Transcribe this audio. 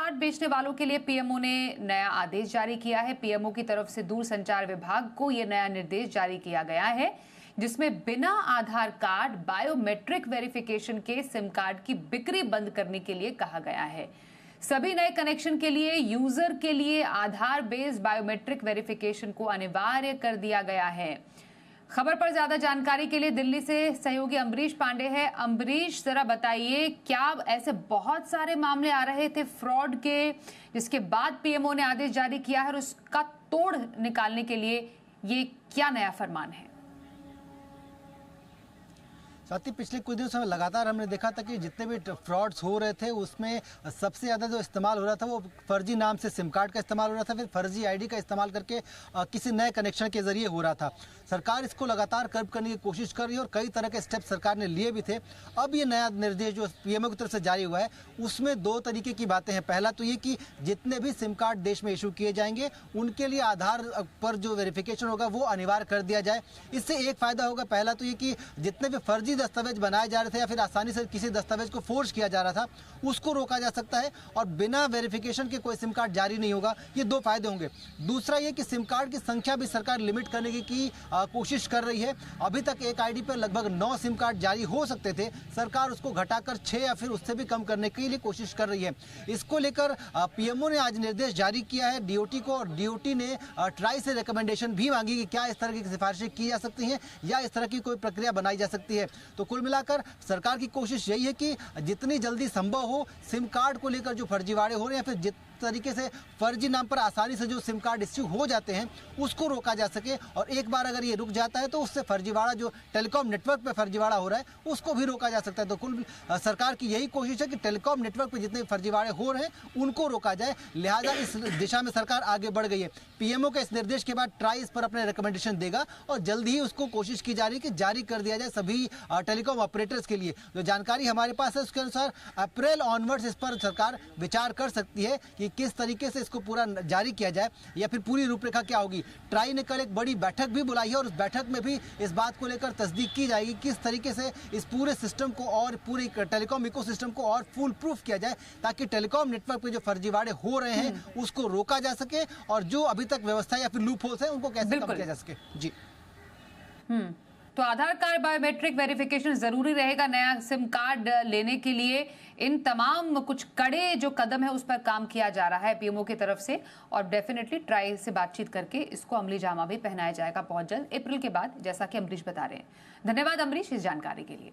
Card बेचने वालों के लिए पीएमओ ने नया आदेश जारी किया है। पीएमओ की तरफ से दूरसंचार विभाग को यह नया निर्देश जारी किया गया है, जिसमें बिना आधार कार्ड बायोमेट्रिक वेरिफिकेशन के सिम कार्ड की बिक्री बंद करने के लिए कहा गया है। सभी नए कनेक्शन के लिए यूजर के लिए आधार बेस्ड बायोमेट्रिक वेरिफिकेशन को अनिवार्य कर दिया गया है। खबर पर ज्यादा जानकारी के लिए दिल्ली से सहयोगी अम्बरीश पांडे है। अम्बरीश, जरा बताइए, क्या ऐसे बहुत सारे मामले आ रहे थे फ्रॉड के, जिसके बाद पीएमओ ने आदेश जारी किया है और उसका तोड़ निकालने के लिए ये क्या नया फरमान है? साथ ही पिछले कुछ दिनों से लगातार हमने देखा था कि जितने भी फ्रॉड्स हो रहे थे उसमें सबसे ज़्यादा जो इस्तेमाल हो रहा था वो फर्जी नाम से सिम कार्ड का इस्तेमाल हो रहा था, फिर फर्जी आईडी का इस्तेमाल करके किसी नए कनेक्शन के जरिए हो रहा था। सरकार इसको लगातार कर्ब करने की कोशिश कर रही है और कई तरह के स्टेप सरकार ने लिए भी थे। अब ये नया निर्देश जो पीएमओ की तरफ से जारी हुआ है उसमें दो तरीके की बातें हैं। पहला तो ये कि जितने भी सिम कार्ड देश में इशू किए जाएंगे उनके लिए आधार पर जो वेरिफिकेशन होगा वो अनिवार्य कर दिया जाए। इससे एक फ़ायदा होगा। पहला तो ये कि जितने भी फर्जी दस्तावेज बनाए जा रहे थे या फिर आसानी से किसी दस्तावेज को फोर्ज किया जा रहा था उसको रोका जा सकता है और बिना वेरिफिकेशन के कोई सिम कार्ड जारी नहीं होगा। ये दो फायदे होंगे। दूसरा ये कि सिम कार्ड की संख्या भी सरकार लिमिट करने की कोशिश कर रही है। अभी तक एक आईडी पर लगभग 9 सिम कार्ड जारी हो सकते थे, सरकार उसको घटाकर 6 या फिर उससे भी कम करने के लिए कोशिश कर रही है। इसको लेकर पीएमओ ने आज निर्देश जारी किया है डीओटी को, और डीओटी ने ट्राई से रिकमेंडेशन भी मांगी कि क्या इस तरह की सिफारिशें की जा सकती हैं या इस तरह की कोई प्रक्रिया बनाई जा सकती है। तो कुल मिलाकर सरकार की कोशिश यही है कि जितनी जल्दी संभव हो सिम कार्ड को लेकर जो फर्जीवाड़े हो रहे हैं, फिर जिस तरीके से फर्जी नाम पर आसानी से जो सिम कार्ड इश्यू हो जाते हैं उसको रोका जा सके, और एक बार अगर ये रुक जाता है तो उससे फर्जीवाड़ा जो टेलीकॉम नेटवर्क पे फर्जीवाड़ा हो रहा है उसको भी रोका जा सकता है। तो कुल सरकार की यही कोशिश है कि टेलीकॉम नेटवर्क पे जितने फर्जीवाड़े हो रहे हैं उनको रोका जाए। लिहाजा इस दिशा में सरकार आगे बढ़ गई है। पीएमओ के इस निर्देश के बाद ट्राई इस पर अपने रिकमेंडेशन देगा और जल्द ही उसको कोशिश की जा रही है कि जारी कर दिया जाए सभी टेलीकॉम ऑपरेटर्स के लिए। जो जानकारी हमारे पास है उसके अनुसार अप्रैल ऑनवर्ड्स इस पर सरकार विचार कर सकती है कि किस तरीके से इसको पूरा जारी किया जाए या फिर पूरी रूपरेखा क्या होगी। ट्राई ने कल एक बड़ी बैठक भी बुलाई है और उस बैठक में भी इस बात को लेकर तस्दीक की जाएगी किस तरीके से इस पूरे सिस्टम को और पूरी टेलीकॉम इकोसिस्टम को और फुल प्रूफ किया जाए ताकि टेलीकॉम नेटवर्क पे जो फर्जीवाड़े हो रहे हैं उसको रोका जा सके और जो अभी तक व्यवस्था या फिर लूप होल्स है उनको कैसे कम किया जा सके। जी तो आधार कार्ड बायोमेट्रिक वेरिफिकेशन जरूरी रहेगा नया सिम कार्ड लेने के लिए। इन तमाम कुछ कड़े जो कदम है उस पर काम किया जा रहा है पीएमओ की तरफ से, और डेफिनेटली ट्राई से बातचीत करके इसको अमली जामा भी पहनाया जाएगा बहुत जल्द, अप्रैल के बाद, जैसा कि अम्बरीश बता रहे हैं। धन्यवाद अम्बरीश इस जानकारी के लिए।